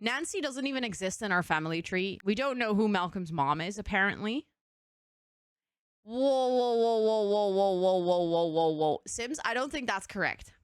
Nancy doesn't even exist in our family tree. We don't know who Malcolm's mom is, apparently. Whoa, whoa, whoa, whoa, whoa, whoa, whoa, whoa, whoa, whoa, whoa. Sims, I don't think that's correct.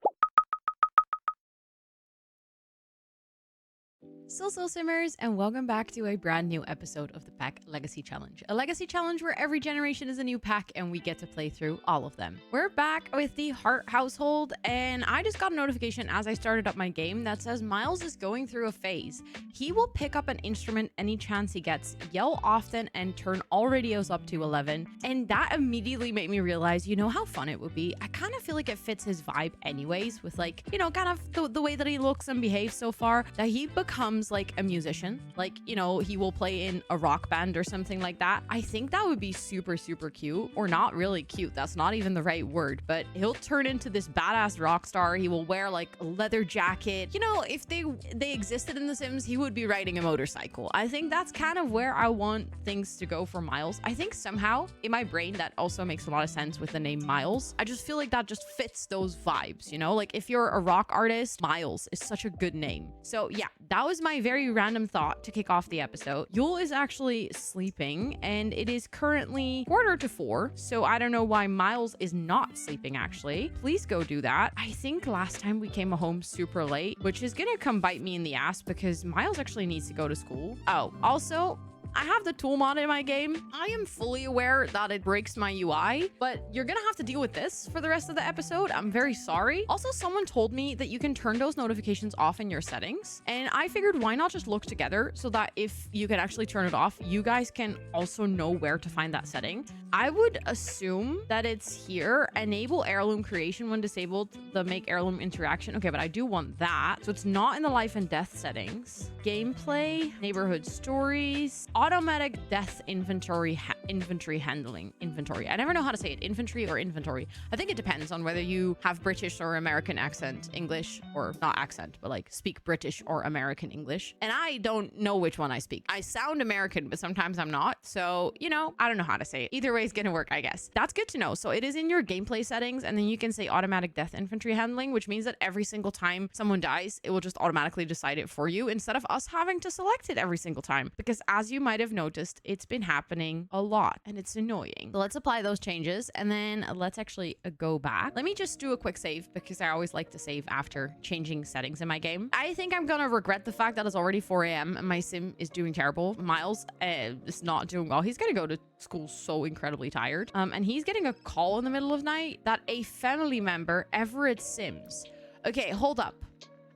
So Simmers, and welcome back to a brand new episode of the Pack Legacy Challenge. A legacy challenge where every generation is a new pack and we get to play through all of them. We're back with the Hart household, and I just got a notification as I started up my game that says Miles is going through a phase. He will pick up an instrument any chance he gets, yell often, and turn all radios up to 11. And that immediately made me realize, you know how fun it would be? I kind of feel like it fits his vibe anyways, with like, you know, kind of the way that he looks and behaves so far, that he becomes like a musician. Like, you know, he will play in a rock band or something like that. I think that would be super, super cute. Or not really cute. That's not even the right word. But he'll turn into this badass rock star. He will wear like a leather jacket. You know, if they existed in The Sims, he would be riding a motorcycle. I think that's kind of where I want things to go for Miles. I think somehow in my brain that also makes a lot of sense with the name Miles. I just feel like that just fits those vibes, you know? Like if you're a rock artist, Miles is such a good name. So yeah, that was my very random thought to kick off the episode. Yule is actually sleeping and it is currently 3:45. So I don't know why Miles is not sleeping actually. Please go do that. I think last time we came home super late, which is gonna come bite me in the ass because Miles actually needs to go to school. Oh, also, I have the tool mod in my game. I am fully aware that it breaks my UI, but you're gonna have to deal with this for the rest of the episode. I'm very sorry. Also, someone told me that you can turn those notifications off in your settings, and I figured why not just look together so that if you can actually turn it off, you guys can also know where to find that setting. I would assume that it's here. Enable heirloom creation when disabled, the make heirloom interaction. Okay, but I do want that. So it's not in the life and death settings. Gameplay, neighborhood stories, automatic death inventory handling. Inventory. I never know how to say it. Infantry or inventory. I think it depends on whether you have British or American accent English, or not accent, but like speak British or American English. And I don't know which one I speak. I sound American, but sometimes I'm not. So, you know, I don't know how to say it. Either way is gonna work, I guess. That's good to know. So it is in your gameplay settings, and then you can say automatic death infantry handling, which means that every single time someone dies, it will just automatically decide it for you instead of us having to select it every single time. Because as you might have noticed, it's been happening a lot and it's annoying. So let's apply those changes and then let's actually go back. Let me just do a quick save because I always like to save after changing settings in my game. I think I'm gonna regret the fact that it's already 4 a.m. and my sim is doing terrible. Miles is not doing well. He's gonna go to school so incredibly tired. And he's getting a call in the middle of night that a family member, Everett Sims. Okay, hold up.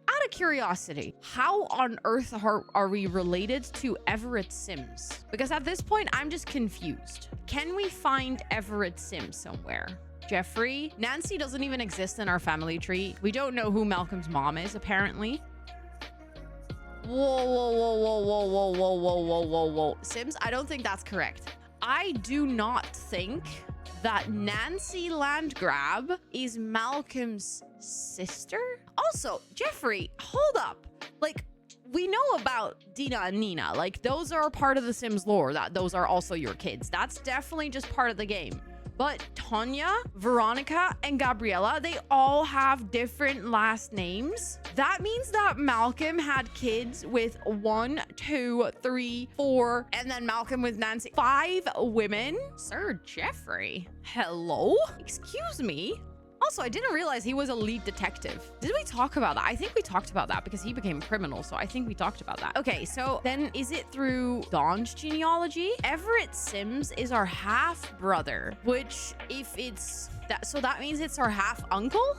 Out of curiosity, how on earth are we related to Everett Sims? Because at this point, I'm just confused. Can we find Everett Sims somewhere? Jeffrey? Nancy doesn't even exist in our family tree. We don't know who Malcolm's mom is, apparently. Whoa, whoa, whoa, whoa, whoa, whoa, whoa, whoa, whoa, whoa, whoa. Sims, I don't think that's correct. I do not think that Nancy Landgrab is Malcolm's sister. Also, Jeffrey, hold up. Like, we know about Dina and Nina. Like, those are part of the Sims lore, that those are also your kids. That's definitely just part of the game. But Tonya, Veronica, and Gabriella, they all have different last names. That means that Malcolm had kids with 1, 2, 3, 4, and then Malcolm with Nancy. 5 women? Sir Jeffrey, hello? Excuse me? Also, I didn't realize he was a lead detective. Did we talk about that? I think we talked about that because he became a criminal. So I think we talked about that. Okay, so then is it through Dawn's genealogy? Everett Sims is our half brother, which if it's that, so that means it's our half uncle?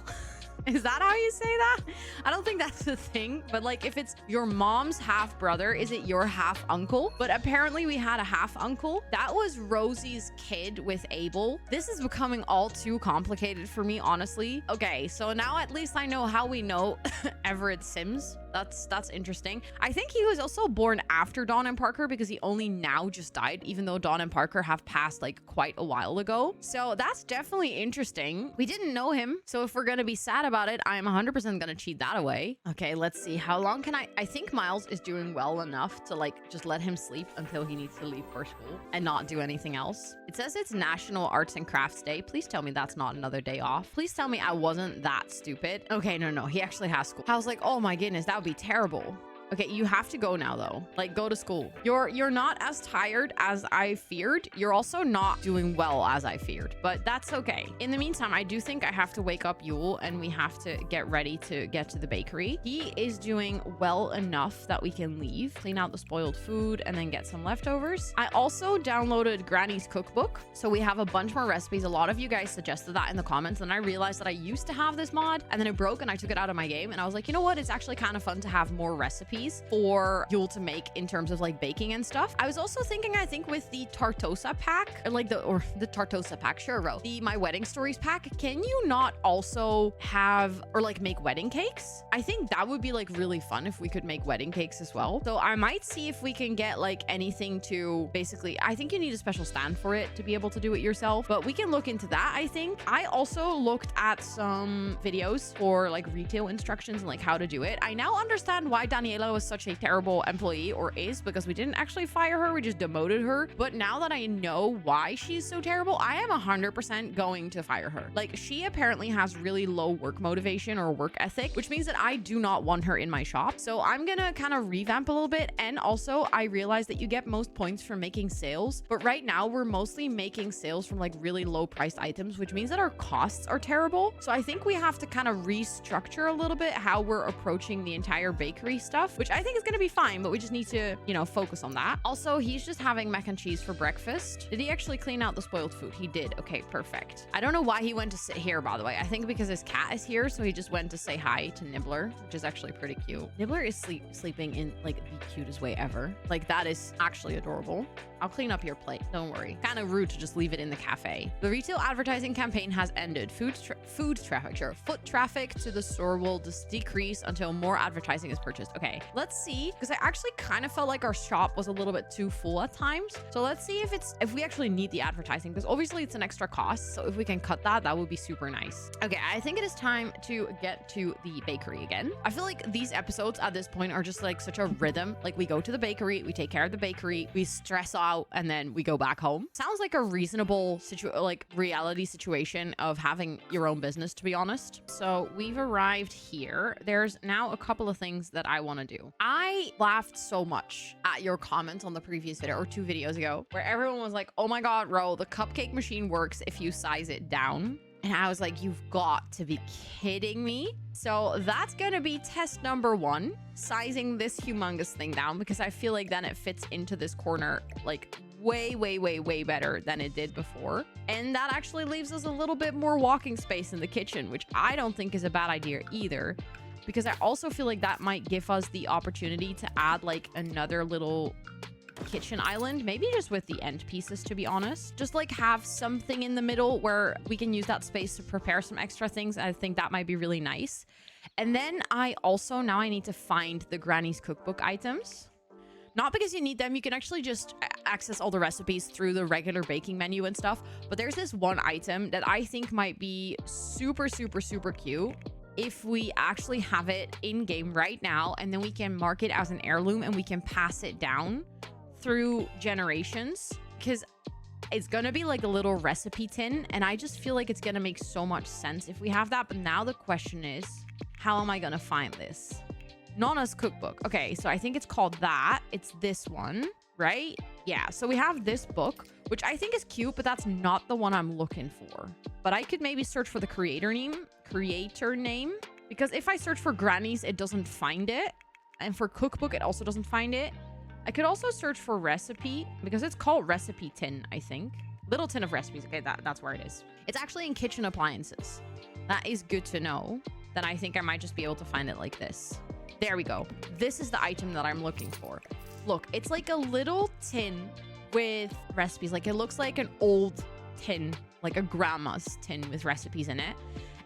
Is that how you say that? I don't think that's the thing, but like if it's your mom's half brother, is it your half uncle? But apparently we had a half uncle. That was Rosie's kid with Abel. This is becoming all too complicated for me, honestly. Okay, so now at least I know how we know Everett Sims. That's interesting. I think he was also born after Dawn and Parker because he only now just died, even though Dawn and Parker have passed like quite a while ago. So that's definitely interesting. We didn't know him. So if we're going to be sad about it, I'm 100% going to cheat that away. Okay, let's see. How long can I think Miles is doing well enough to like just let him sleep until he needs to leave for school and not do anything else. It says it's National Arts and Crafts Day. Please tell me that's not another day off. Please tell me I wasn't that stupid. Okay, no, he actually has school. I was like, oh my goodness, that would be terrible. Okay, you have to go now though. Like, go to school. You're not as tired as I feared. You're also not doing well as I feared, but that's okay. In the meantime, I do think I have to wake up Yule and we have to get ready to get to the bakery. He is doing well enough that we can leave, clean out the spoiled food, and then get some leftovers. I also downloaded Granny's cookbook, so we have a bunch more recipes. A lot of you guys suggested that in the comments, and I realized that I used to have this mod, and then it broke, and I took it out of my game, and I was like, you know what? It's actually kind of fun to have more recipes for Yule to make in terms of like baking and stuff. I was also thinking, I think with the Tartosa pack, or the Tartosa pack, sure, Ro, the My Wedding Stories pack, can you not also have, or like make wedding cakes? I think that would be like really fun if we could make wedding cakes as well. So I might see if we can get like anything to basically, I think you need a special stand for it to be able to do it yourself, but we can look into that. I think I also looked at some videos for like retail instructions and like how to do it. I now understand why Daniela was such a terrible employee, or is, because we didn't actually fire her, we just demoted her. But now that I know why she's so terrible, I am 100% going to fire her. Like, she apparently has really low work motivation or work ethic, which means that I do not want her in my shop. So I'm gonna kind of revamp a little bit. And also I realized that you get most points from making sales, but right now we're mostly making sales from like really low priced items, which means that our costs are terrible. So I think we have to kind of restructure a little bit how we're approaching the entire bakery stuff, which I think is going to be fine, but we just need to, you know, focus on that. Also, he's just having mac and cheese for breakfast. Did he actually clean out the spoiled food? He did. Okay, perfect. I don't know why he went to sit here, by the way. I think because his cat is here, so he just went to say hi to Nibbler, which is actually pretty cute. Nibbler is sleeping in like the cutest way ever. Like, that is actually adorable. I'll clean up your plate. Don't worry. Kind of rude to just leave it in the cafe. The retail advertising campaign has ended. Foot traffic to the store will just decrease until more advertising is purchased. Okay, let's see, because I actually kind of felt like our shop was a little bit too full at times. So let's see if we actually need the advertising, because obviously it's an extra cost. So if we can cut that, that would be super nice. Okay, I think it is time to get to the bakery again. I feel like these episodes at this point are just like such a rhythm. Like, we go to the bakery, we take care of the bakery, we stress out, and then we go back home. Sounds like a reasonable reality situation of having your own business, to be honest. So we've arrived here. There's now a couple of things that I want to do. I laughed so much at your comments on the previous video, or 2 videos ago, where everyone was like, oh my god, Ro, the cupcake machine works if you size it down. And I was like, you've got to be kidding me. So that's going to be test number 1, sizing this humongous thing down, because I feel like then it fits into this corner like way, way, way, way better than it did before. And that actually leaves us a little bit more walking space in the kitchen, which I don't think is a bad idea either, because I also feel like that might give us the opportunity to add like another little kitchen island, maybe just with the end pieces, to be honest. Just like have something in the middle where we can use that space to prepare some extra things. I think that might be really nice. And then I need to find the Granny's cookbook items. Not because you need them, you can actually just access all the recipes through the regular baking menu and stuff. But there's this one item that I think might be super, super, super cute if we actually have it in game right now, and then we can mark it as an heirloom and we can pass it down through generations, because it's gonna be like a little recipe tin, and I just feel like it's gonna make so much sense if we have that. But now the question is, how am I gonna find this? Nana's cookbook. Okay, so I think it's called that. It's this one, right? Yeah, so we have this book, which I think is cute, but that's not the one I'm looking for. But I could maybe search for the creator name, because if I search for Granny's, it doesn't find it. And for cookbook, it also doesn't find it. I could also search for recipe, because it's called recipe tin, I think. Little tin of recipes. Okay, that's where it is. It's actually in kitchen appliances. That is good to know. Then I think I might just be able to find it like this. There we go. This is the item that I'm looking for. Look, it's like a little tin with recipes. Like, it looks like an old tin, like a grandma's tin with recipes in it.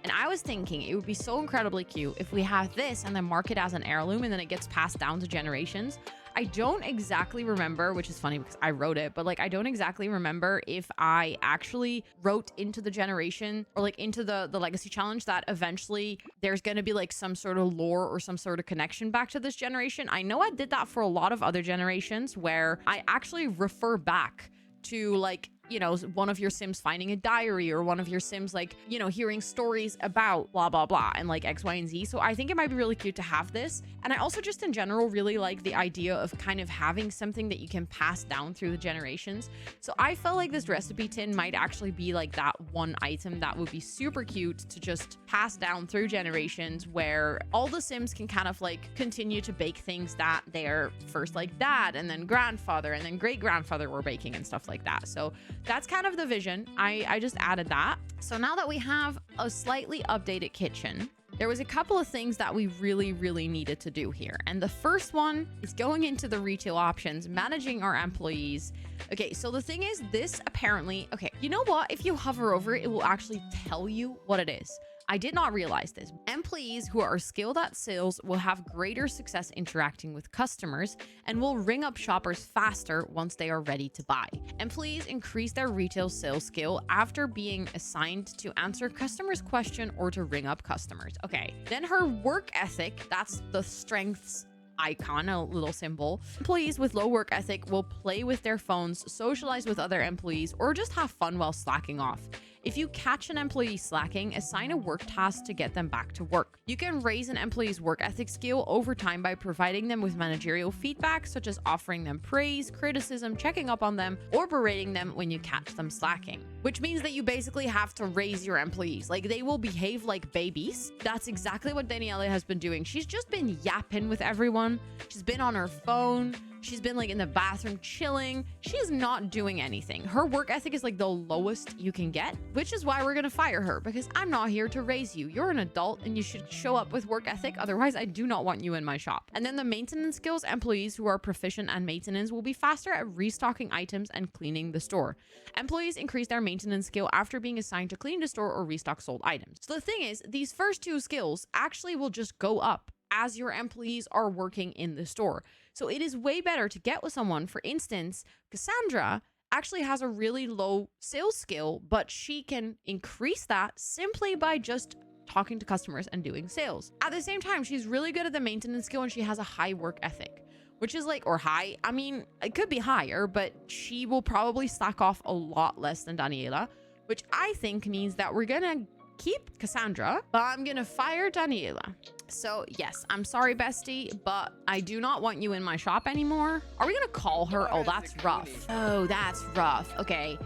And I was thinking it would be so incredibly cute if we have this and then mark it as an heirloom, and then it gets passed down to generations. I don't exactly remember, which is funny because I wrote it, but like, I don't exactly remember if I actually wrote into the generation, or like into the legacy challenge, that eventually there's going to be like some sort of lore or some sort of connection back to this generation. I know I did that for a lot of other generations where I actually refer back to like you know, one of your Sims finding a diary, or one of your Sims like, you know, hearing stories about blah, blah, blah, and like X, Y, and Z. So I think it might be really cute to have this. And I also just in general really like the idea of kind of having something that you can pass down through the generations. So I felt like this recipe tin might actually be like that one item that would be super cute to just pass down through generations, where all the Sims can kind of like continue to bake things that their first like dad and then grandfather and then great grandfather were baking and stuff like that. So that's kind of the vision. I just added that. So now that we have a slightly updated kitchen, there was a couple of things that we really needed to do here. And the first one is going into the retail options, managing our employees. Okay, so the thing is, this apparently, okay, you know what? If you hover over it, it will actually tell you what it is. I did not realize this. Employees who are skilled at sales will have greater success interacting with customers and will ring up shoppers faster once they are ready to buy. Employees increase their retail sales skill after being assigned to answer customers' question or to ring up customers. Okay, then her work ethic, that's the strengths icon, a little symbol. Employees with low work ethic will play with their phones, socialize with other employees, or just have fun while slacking off. If you catch an employee slacking, assign a work task to get them back to work. You can raise an employee's work ethic skill over time by providing them with managerial feedback, such as offering them praise, criticism, checking up on them, or berating them when you catch them slacking. Which means that you basically have to raise your employees. Like, they will behave like babies. That's exactly what Danielle has been doing. She's just been yapping with everyone. She's been on her phone. She's been like in the bathroom chilling. She's not doing anything. Her work ethic is like the lowest you can get, which is why we're gonna fire her, because I'm not here to raise you. You're an adult and you should show up with work ethic. Otherwise, I do not want you in my shop. And then the maintenance skills, employees who are proficient at maintenance will be faster at restocking items and cleaning the store. Employees increase their maintenance skill after being assigned to clean the store or restock sold items. So the thing is, these first two skills actually will just go up as your employees are working in the store. So it is way better to get with someone. For instance, Cassandra actually has a really low sales skill, but she can increase that simply by just talking to customers and doing sales. At the same time, she's really good at the maintenance skill and she has a high work ethic, which is like, or high, I mean, it could be higher, but she will probably slack off a lot less than Daniela, which I think means that we're gonna keep Cassandra, but I'm gonna fire Daniela. So yes, I'm sorry, bestie, but I do not want you in my shop anymore. Are we gonna call her? Oh, that's rough. Oh, that's rough. Okay.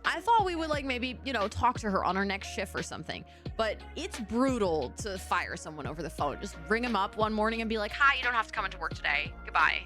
I thought we would like maybe, you know, talk to her on our next shift or something, but it's brutal to fire someone over the phone. Just ring them up one morning and be like, hi, you don't have to come into work today. Goodbye.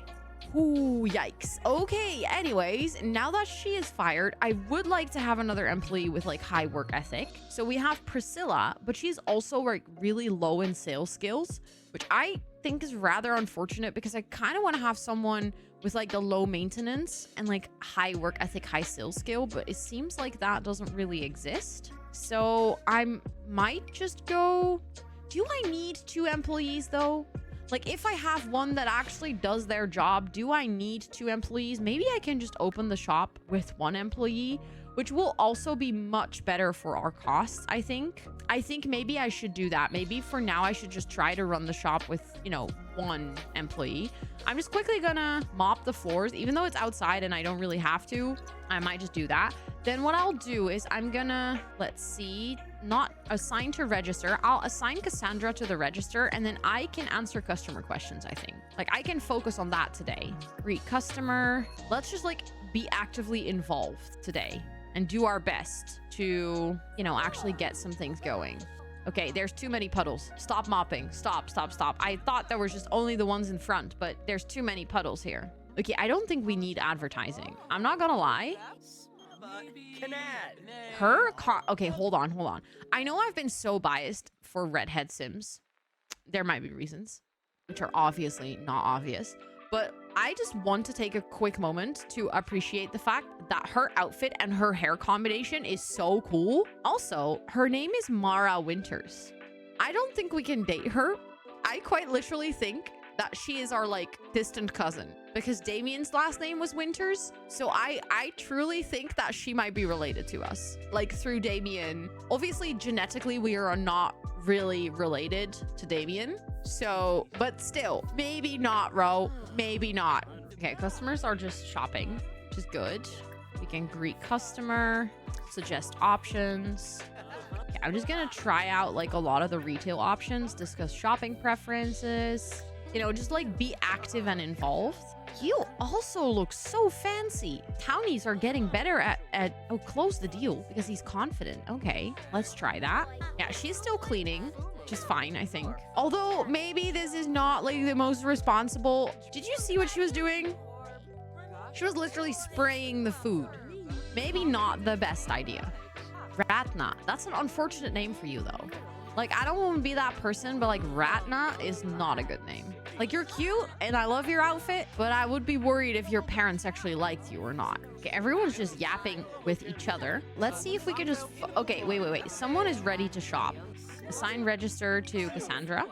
Ooh, yikes. Okay, anyways, now that she is fired, I would like to have another employee with like high work ethic. So we have Priscilla, but she's also like really low in sales skills, which I think is rather unfortunate because I kind of want to have someone with like the low maintenance and like high work ethic, high sales skill, but it seems like that doesn't really exist. So I might just go, do I need 2 employees though? Like, if I have one that actually does their job, do I need 2 employees? Maybe I can just open the shop with 1 employee, which will also be much better for our costs, I think. I think maybe I should do that. Maybe for now, I should just try to run the shop with, you know, 1 employee. I'm just quickly gonna mop the floors, even though it's outside and I don't really have to. I might just do that. Then what I'll do is I'm gonna, let's see, not assign to register. I'll assign Cassandra to the register and then I can answer customer questions, I think. Like, I can focus on that today. Greet customer. Let's just like be actively involved today and do our best to, you know, actually get some things going. Okay, there's too many puddles. Stop mopping. Stop. I thought there was just only the ones in front, but there's too many puddles here. Okay, I don't think we need advertising. I'm not gonna lie. Okay, hold on. I know I've been so biased for redhead Sims. There might be reasons, which are obviously not obvious, but I just want to take a quick moment to appreciate the fact that her outfit and her hair combination is so cool. Also, her name is Mara Winters. I don't think we can date her. I quite literally think that she is our like distant cousin because Damien's last name was Winters. So I truly think that she might be related to us, like through Damien. Obviously, genetically, we are not really related to Damien. So, but still, maybe not, Ro. Maybe not. Okay, customers are just shopping, which is good. We can greet customer, suggest options. Okay, I'm just gonna try out like a lot of the retail options, discuss shopping preferences, you know, just like be active and involved. You also look so fancy. Townies are getting better at oh, close the deal because he's confident. Okay, let's try that. Yeah, she's still cleaning, which is fine, I think. Although maybe this is not like the most responsible. Did you see what she was doing? She was literally spraying the food. Maybe not the best idea. Ratna. That's an unfortunate name for you though. Like, I don't want to be that person, but like Ratna is not a good name. Like, you're cute and I love your outfit, but I would be worried if your parents actually liked you or not. Okay, everyone's just yapping with each other. Let's see if we can just... Okay, wait. Someone is ready to shop. Assign register to Cassandra.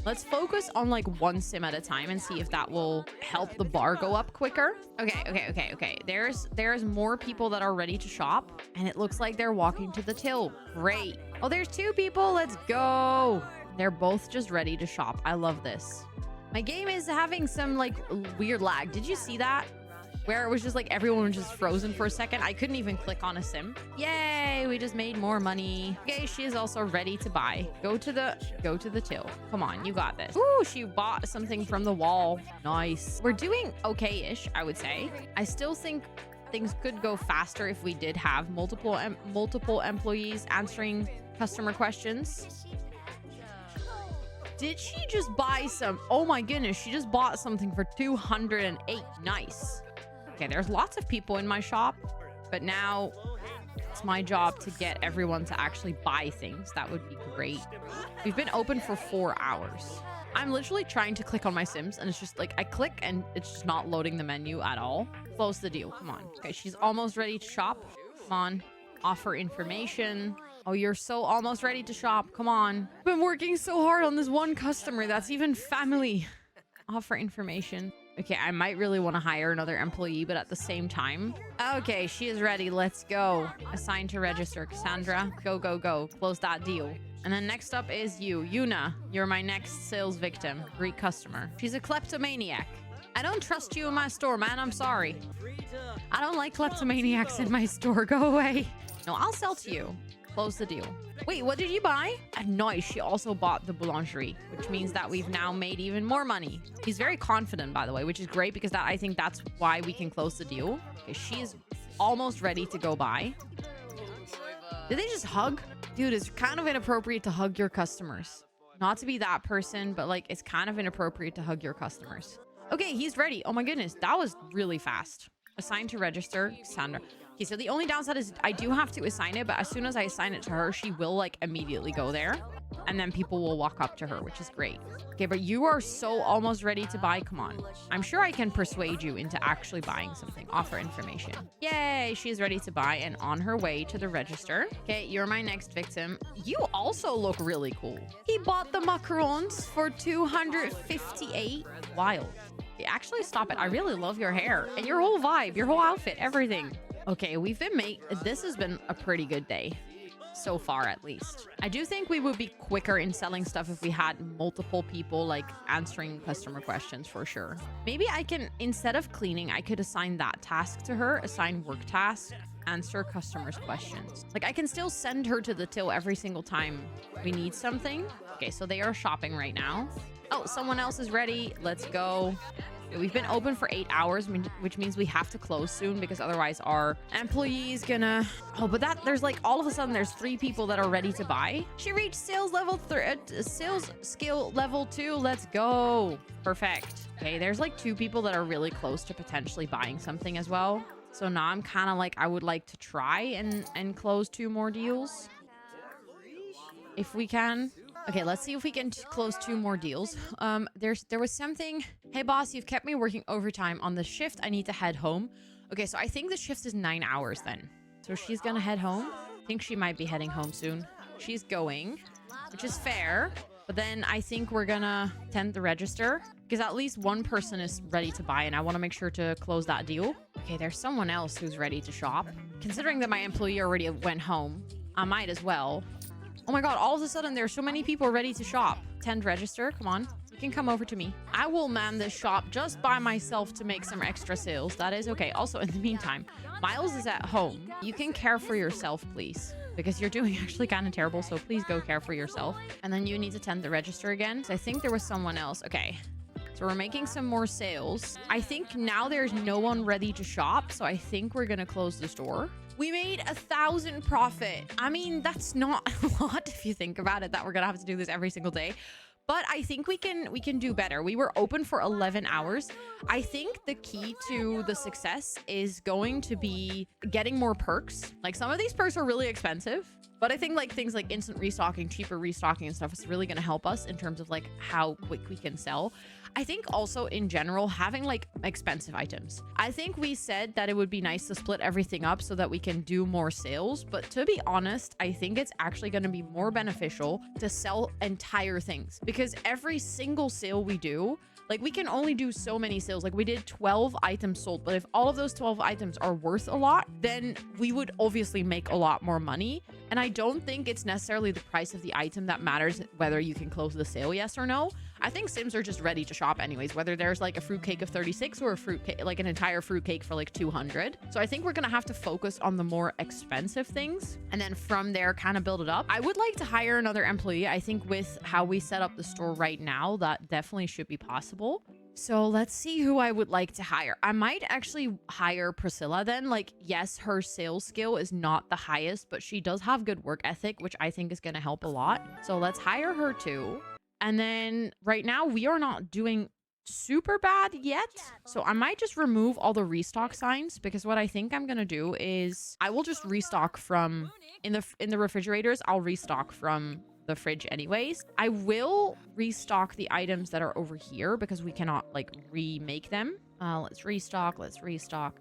Let's focus on like one sim at a time and see if that will help the bar go up quicker. Okay. There's more people that are ready to shop and it looks like they're walking to the till. Great. Oh, there's 2 people. Let's go. They're both just ready to shop. I love this. My game is having some like weird lag. Did you see that? Where it was just like everyone was just frozen for a second. I couldn't even click on a sim. Yay, we just made more money. Okay, she is also ready to buy. Go to the till. Come on, you got this. Ooh, she bought something from the wall. Nice. We're doing okay-ish, I would say. I still think things could go faster if we did have multiple employees answering customer questions. Did she just buy some? Oh my goodness, she just bought something for 208. Nice. Okay, there's lots of people in my shop, but now it's my job to get everyone to actually buy things. That would be great. We've been open for 4 hours. I'm literally trying to click on my Sims and it's just like I click and it's just not loading the menu at all. Close the deal. Come on. Okay, she's almost ready to shop. Come on. Offer information. Oh, you're so almost ready to shop. Come on. I've been working so hard on this one customer that's even family. Offer information. Okay, I might really want to hire another employee, but at the same time. Okay, she is ready. Let's go. Assign to register. Cassandra, go. Close that deal. And then next up is you. Yuna, you're my next sales victim. Greet customer. She's a kleptomaniac. I don't trust you in my store, man. I'm sorry. I don't like kleptomaniacs in my store. Go away. No, I'll sell to you. Close the deal. Wait, what did you buy? Nice. She also bought the boulangerie, which means that we've now made even more money. He's very confident, by the way, which is great because I think that's why we can close the deal. Okay, she's almost ready to go buy. Did they just hug? Dude, it's kind of inappropriate to hug your customers. Not to be that person, but like it's kind of inappropriate to hug your customers. Okay, he's ready. Oh my goodness, that was really fast. Assign to register, Cassandra. Okay, so the only downside is I do have to assign it, but as soon as I assign it to her, she will like immediately go there. And then people will walk up to her, which is great. Okay, but you are so almost ready to buy. Come on. I'm sure I can persuade you into actually buying something. Offer information. Yay, she's ready to buy and on her way to the register. Okay, you're my next victim. You also look really cool. He bought the macarons for 258. Wild. Okay, actually, stop it. I really love your hair and your whole vibe, your whole outfit, everything. Okay, this has been a pretty good day. So far, at least. I do think we would be quicker in selling stuff if we had multiple people like answering customer questions for sure. Maybe I can, instead of cleaning, I could assign that task to her, assign work task, answer customers' questions. Like I can still send her to the till every single time we need something. Okay, so they are shopping right now. Oh, someone else is ready. Let's go. We've been open for 8 hours, which means we have to close soon because otherwise our employee's gonna... Oh, but there's like all of a sudden there's 3 people that are ready to buy. She reached sales skill level 2. Let's go. Perfect. Okay, there's like 2 people that are really close to potentially buying something as well. So now I'm kind of like, I would like to try and close 2 more deals. If we can. Okay, let's see if we can close 2 more deals. There was something. Hey boss, you've kept me working overtime on the shift. I need to head home. Okay, so I think the shift is 9 hours then. So she's gonna head home. I think she might be heading home soon. She's going, which is fair. But then I think we're gonna tend the register because at least one person is ready to buy and I want to make sure to close that deal. Okay, there's someone else who's ready to shop. Considering that my employee already went home, I might as well. Oh my god, all of a sudden there's so many people ready to shop. Tend register, come on. You can come over to me. I will man this shop just by myself to make some extra sales. That is okay. Also, in the meantime, Miles is at home. You can care for yourself, please, because you're doing actually kind of terrible. So please go care for yourself. And then you need to tend the register again. So I think there was someone else. Okay. So we're making some more sales. I think now there's no one ready to shop. So I think we're going to close the store. We made 1,000 profit. I mean, that's not a lot if you think about it, that we're going to have to do this every single day. But I think we can do better. We were open for 11 hours. I think the key to the success is going to be getting more perks. Like some of these perks are really expensive, but I think like things like instant restocking, cheaper restocking and stuff is really going to help us in terms of like how quick we can sell. I think also in general, having like expensive items. I think we said that it would be nice to split everything up so that we can do more sales. But to be honest, I think it's actually going to be more beneficial to sell entire things, because every single sale we do, like we can only do so many sales. Like we did 12 items sold, but if all of those 12 items are worth a lot, then we would obviously make a lot more money. And I don't think it's necessarily the price of the item that matters whether you can close the sale, yes or no. I think Sims are just ready to shop anyways, whether there's like a fruitcake of 36 or a fruitcake, like an entire fruitcake for like 200. So I think we're going to have to focus on the more expensive things and then from there kind of build it up. I would like to hire another employee. I think with how we set up the store right now, that definitely should be possible. So let's see who I would like to hire. I might actually hire Priscilla then. Like, yes, her sales skill is not the highest, but she does have good work ethic, which I think is going to help a lot. So let's hire her too. And then right now we are not doing super bad yet. So I might just remove all the restock signs, because what I think I'm going to do is I will just restock from in the refrigerators. I'll restock from the fridge anyways. I will restock the items that are over here because we cannot like remake them. Let's restock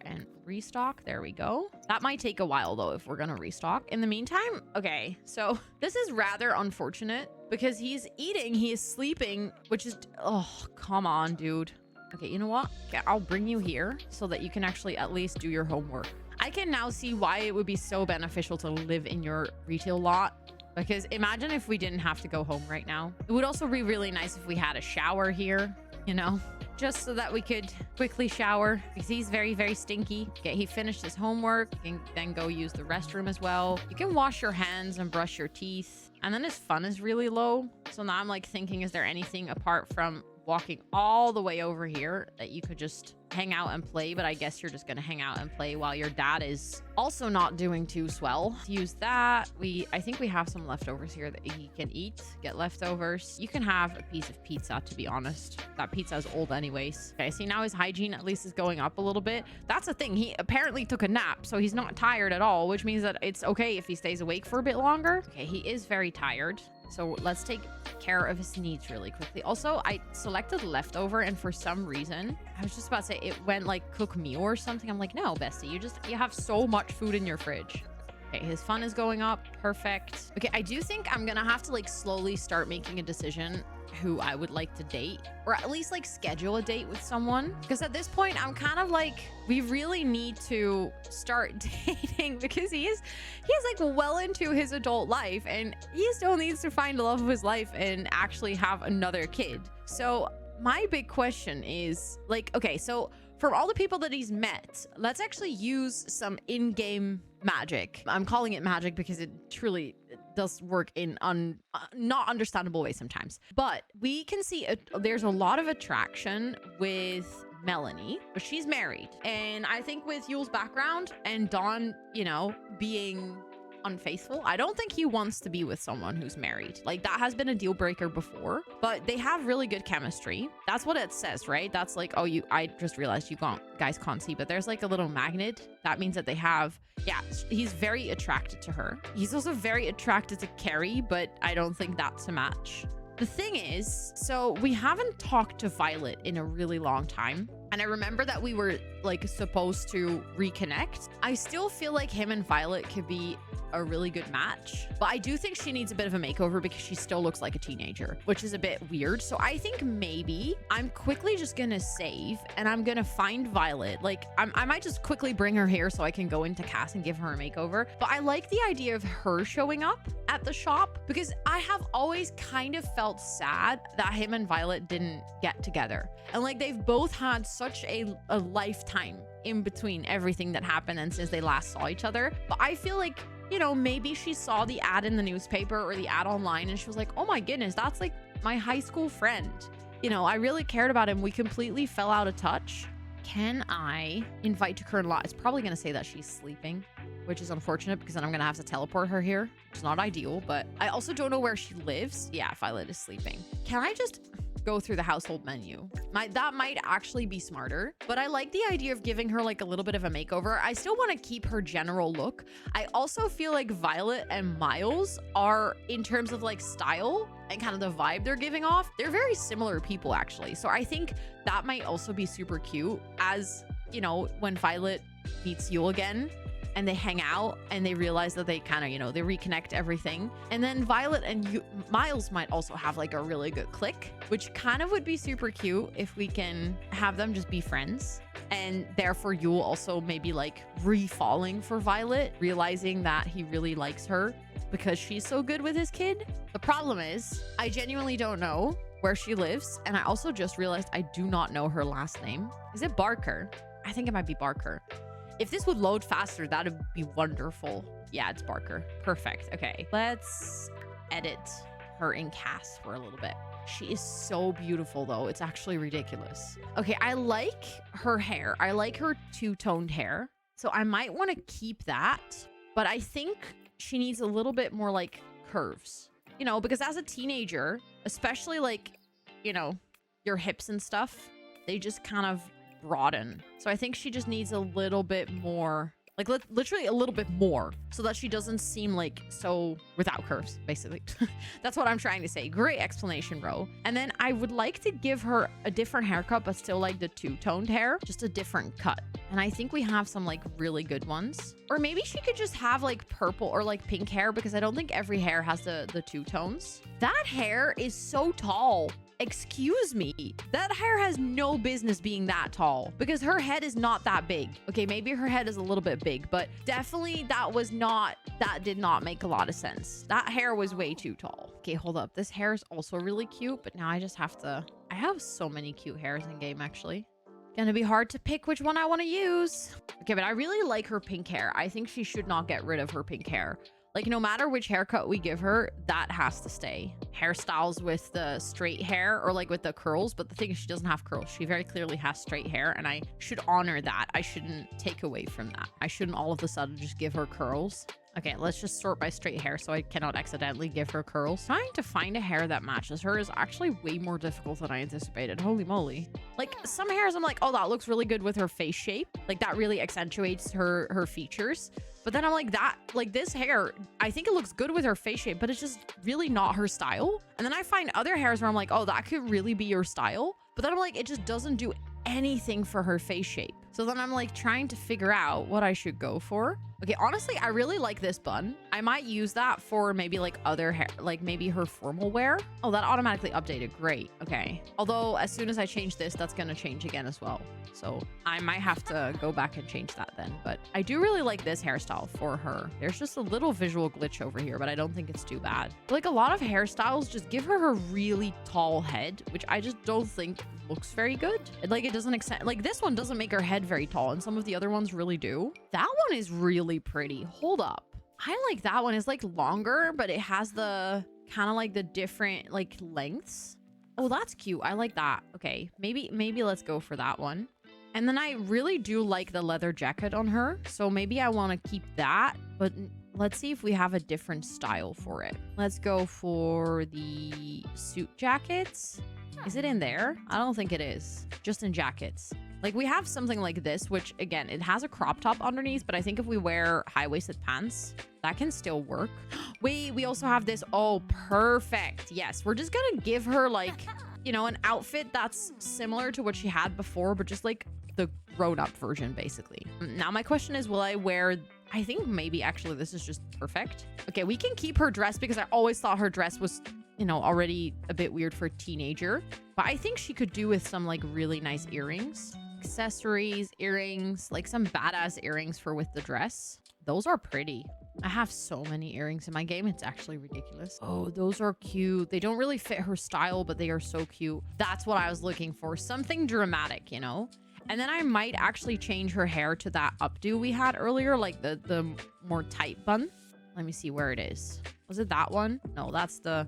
and restock. There we go. That might take a while though if we're gonna restock. In the meantime, okay, so this is rather unfortunate because he's eating, he is sleeping, which is, oh, come on, dude. Okay, you know what? Okay, I'll bring you here so that you can actually at least do your homework. I can now see why it would be so beneficial to live in your retail lot. Because imagine if we didn't have to go home right now. It would also be really nice if we had a shower here, you know, just so that we could quickly shower because he's very, very stinky. Okay, he finished his homework. You can then go use the restroom as well. You can wash your hands and brush your teeth. And then his fun is really low. So now I'm like thinking, is there anything apart from walking all the way over here that you could just hang out and play? But I guess you're just gonna hang out and play while your dad is also not doing too swell. Use that. I think we have some leftovers here that he can eat. Get leftovers. You can have a piece of pizza, to be honest. That pizza is old anyways. Okay, see now his hygiene at least is going up a little bit. That's the thing. He apparently took a nap, so he's not tired at all, which means that it's okay if he stays awake for a bit longer. Okay, he is very tired. So let's take care of his needs really quickly. Also, I selected leftover, and for some reason, I was just about to say it went like cook meal or something. I'm like, no, bestie, you have so much food in your fridge. Okay, his fun is going up. Perfect. Okay, I do think I'm gonna have to like slowly start making a decision who I would like to date, or at least like schedule a date with someone, because at this point I'm kind of like, we really need to start dating because he's like well into his adult life and he still needs to find the love of his life and actually have another kid. So my big question is like, okay, so from all the people that he's met, let's actually use some in-game magic. I'm calling it magic because it truly does work in not understandable ways sometimes. But we can see there's a lot of attraction with Melanie, but she's married. And I think with Yule's background and Dawn, you know, being unfaithful, I don't think he wants to be with someone who's married. Like that has been a deal breaker before, but they have really good chemistry. That's what it says, right? That's like, oh, I just realized guys can't see, but there's like a little magnet. That means that they have, yeah, he's very attracted to her. He's also very attracted to Carrie, but I don't think that's a match. The thing is, so we haven't talked to Violet in a really long time. And I remember that we were like supposed to reconnect. I still feel like him and Violet could be a really good match. But I do think she needs a bit of a makeover because she still looks like a teenager, which is a bit weird. So I think maybe I'm quickly just gonna save and I'm gonna find Violet. Like I might just quickly bring her here so I can go into Cass and give her a makeover. But I like the idea of her showing up at the shop because I have always kind of felt sad that him and Violet didn't get together. And like they've both had such a lifetime in between everything that happened and since they last saw each other. But I feel like, you know, maybe she saw the ad in the newspaper or the ad online and she was like, oh my goodness, that's like my high school friend. You know, I really cared about him. We completely fell out of touch. Can I invite to current lot? It's probably going to say that she's sleeping, which is unfortunate because then I'm going to have to teleport her here. It's not ideal, but I also don't know where she lives. Yeah, Violet is sleeping. Can I just go through the household menu? That might actually be smarter, but I like the idea of giving her like a little bit of a makeover. I still want to keep her general look. I also feel like Violet and Miles are, in terms of like style and kind of the vibe they're giving off, they're very similar people actually. So I think that might also be super cute, as you know, when Violet meets Yule again and they hang out and they realize that they kind of, you know, they reconnect everything. And then Violet and Miles might also have like a really good click, which kind of would be super cute if we can have them just be friends. And therefore Yule also maybe like re-falling for Violet, realizing that he really likes her because she's so good with his kid. The problem is I genuinely don't know where she lives. And I also just realized I do not know her last name. Is it Barker? I think it might be Barker. If this would load faster, that would be wonderful. Yeah, it's Barker. Perfect. Okay, let's edit her in Cass for a little bit. She is so beautiful though. It's actually ridiculous. Okay, I like her hair. I like her two-toned hair. So I might want to keep that, but I think she needs a little bit more like curves, you know, because as a teenager, especially like, you know, your hips and stuff, they just kind of broaden. So I think she just needs a little bit more, like literally a little bit more, so that she doesn't seem like so without curves, basically. That's what I'm trying to say. Great explanation, Ro. And then I would like to give her a different haircut, but still like the two-toned hair, just a different cut. And I think we have some like really good ones. Or maybe she could just have like purple or like pink hair, because I don't think every hair has the two tones. That hair is so tall. Excuse me, that hair has no business being that tall because her head is not that big. Okay, maybe her head is a little bit big, but definitely that did not make a lot of sense. That hair was way too tall. Okay, hold up. This hair is also really cute, but now I just have to, I have so many cute hairs in game actually. Gonna be hard to pick which one I want to use. Okay, but I really like her pink hair. I think she should not get rid of her pink hair. Like, no matter which haircut we give her, that has to stay. Hairstyles with the straight hair or like with the curls. But the thing is, she doesn't have curls. She very clearly has straight hair, and I should honor that. I shouldn't take away from that. I shouldn't all of a sudden just give her curls. Okay, let's just sort by straight hair so I cannot accidentally give her curls. Trying to find a hair that matches her is actually way more difficult than I anticipated. Holy moly. Like, some hairs I'm like, oh, that looks really good with her face shape. Like, that really accentuates her features. But then I'm like, this hair, I think it looks good with her face shape, but it's just really not her style. And then I find other hairs where I'm like, oh, that could really be your style. But then I'm like, it just doesn't do anything for her face shape. So then I'm like trying to figure out what I should go for. Okay, honestly, I really like this bun. I might use that for maybe like other hair, like maybe her formal wear. Oh, that automatically updated. Great. Okay. Although as soon as I change this, that's going to change again as well. So I might have to go back and change that then. But I do really like this hairstyle for her. There's just a little visual glitch over here, but I don't think it's too bad. Like, a lot of hairstyles just give her a really tall head, which I just don't think looks very good. Like, it doesn't extend, like this one doesn't make her head very tall, and some of the other ones really do. That one is really pretty. Hold up. I like that one. It's like longer, but it has the kind of like the different like lengths. Oh, that's cute. I like that. Okay, maybe let's go for that one. And then I really do like the leather jacket on her, so maybe I want to keep that, but let's see if we have a different style for it. Let's go for the suit jackets. Is it in there? I don't think it is. Just in jackets. Like, we have something like this, which again, it has a crop top underneath, but I think if we wear high-waisted pants, that can still work. Wait, we also have this. Oh, perfect. Yes, we're just gonna give her like, you know, an outfit that's similar to what she had before, but just like the grown-up version, basically. Now my question is, will I wear... I think maybe actually this is just perfect. Okay, we can keep her dress because I always thought her dress was, you know, already a bit weird for a teenager. But I think she could do with some like really nice earrings. Accessories, earrings, like some badass earrings for with the dress. Those are pretty. I have so many earrings in my game. It's actually ridiculous. Oh, those are cute. They don't really fit her style, but they are so cute. That's what I was looking for. Something dramatic, you know? And then I might actually change her hair to that updo we had earlier, like the more tight bun. Let me see where it is. Was it that one? No, that's the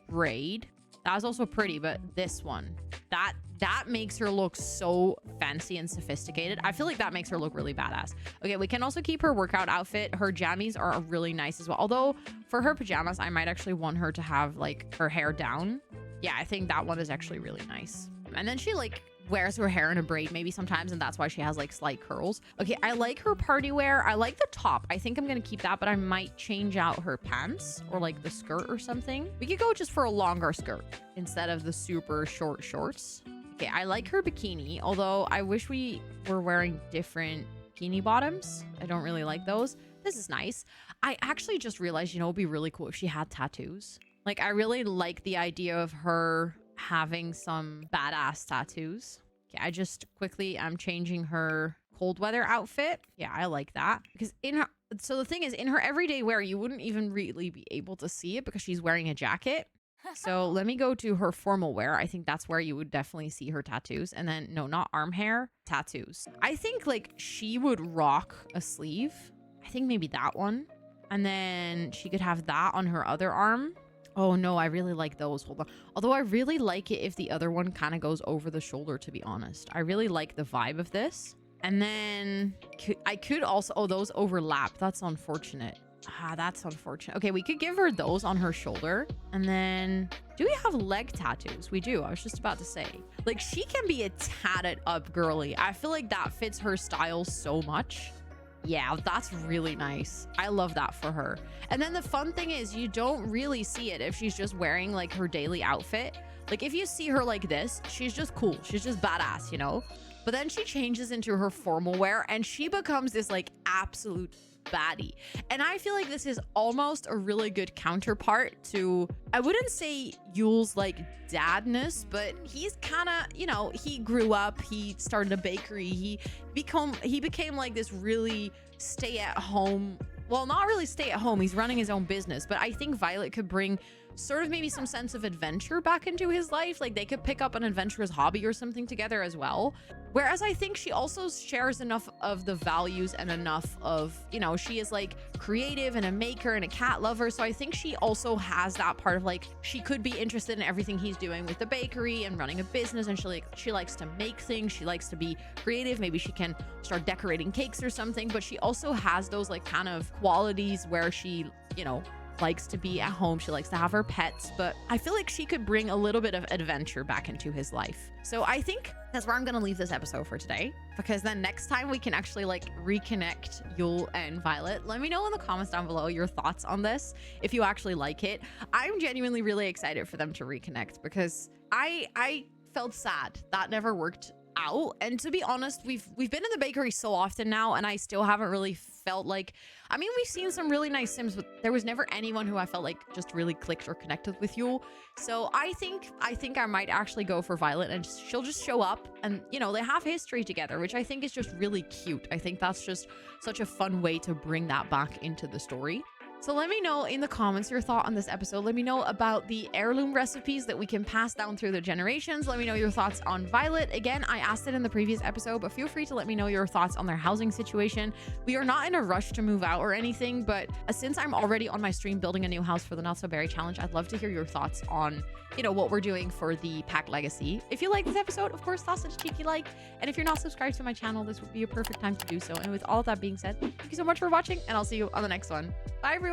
braid. That was also pretty, but this one, that makes her look so fancy and sophisticated. I feel like that makes her look really badass. Okay, we can also keep her workout outfit. Her jammies are really nice as well. Although for her pajamas, I might actually want her to have like her hair down. Yeah, I think that one is actually really nice. And then she like wears her hair in a braid maybe sometimes, and that's why she has like slight curls. Okay, I like her party wear. I like the top. I think I'm gonna keep that, but I might change out her pants or like the skirt or something. We could go just for a longer skirt instead of the super short shorts. Okay, I like her bikini, although I wish we were wearing different bikini bottoms. I don't really like those. This is nice. I actually just realized, you know, it'd be really cool if she had tattoos. Like, I really like the idea of her having some badass tattoos. Okay, I just quickly am changing her cold weather outfit. Yeah, I like that because in her, so the thing is, in her everyday wear, you wouldn't even really be able to see it because she's wearing a jacket. So let me go to her formal wear. I think that's where you would definitely see her tattoos. And then no, not arm hair, tattoos. I think like she would rock a sleeve. I think maybe that one. And then she could have that on her other arm. Oh no, I really like those. Hold on. Although I really like it if the other one kind of goes over the shoulder, to be honest. I really like the vibe of this. And then I could also, oh, those overlap. That's unfortunate. Ah, that's unfortunate. Okay, we could give her those on her shoulder. And then, do we have leg tattoos? We do. I was just about to say. Like, she can be a tatted up girly. I feel like that fits her style so much. Yeah, that's really nice. I love that for her. And then the fun thing is you don't really see it if she's just wearing like her daily outfit. Like if you see her like this, she's just cool. She's just badass, you know? But then she changes into her formal wear and she becomes this like absolute baddie. And I feel like this is almost a really good counterpart to, I wouldn't say Yule's like dadness, but he's kind of, you know, he grew up, he started a bakery, he became like this really stay at home, well, not really stay at home, he's running his own business. But I think Violet could bring sort of maybe some sense of adventure back into his life. Like they could pick up an adventurous hobby or something together as well. Whereas I think she also shares enough of the values and enough of, you know, she is like creative and a maker and a cat lover. So I think she also has that part of like, she could be interested in everything he's doing with the bakery and running a business. And she likes to make things. She likes to be creative. Maybe she can start decorating cakes or something, but she also has those like kind of qualities where she, you know, likes to be at home. She likes to have her pets, but I feel like she could bring a little bit of adventure back into his life. So I think that's where I'm going to leave this episode for today, because then next time we can actually like reconnect Yule and Violet. Let me know in the comments down below your thoughts on this, if you actually like it. I'm genuinely really excited for them to reconnect because I felt sad that never worked out. And to be honest, we've been in the bakery so often now, and I still haven't really felt like, I mean, we've seen some really nice Sims, but there was never anyone who I felt like just really clicked or connected with Yule. So I think I might actually go for Violet, and she'll just show up, and you know, they have history together, which I think is just really cute. I think that's just such a fun way to bring that back into the story. So let me know in the comments your thought on this episode. Let me know about the heirloom recipes that we can pass down through the generations. Let me know your thoughts on Violet. Again, I asked it in the previous episode, but feel free to let me know your thoughts on their housing situation. We are not in a rush to move out or anything, but since I'm already on my stream building a new house for the Not So Berry Challenge, I'd love to hear your thoughts on, you know, what we're doing for the Pack Legacy. If you like this episode, of course, toss it a cheeky like. And if you're not subscribed to my channel, this would be a perfect time to do so. And with all of that being said, thank you so much for watching, and I'll see you on the next one. Bye, everyone.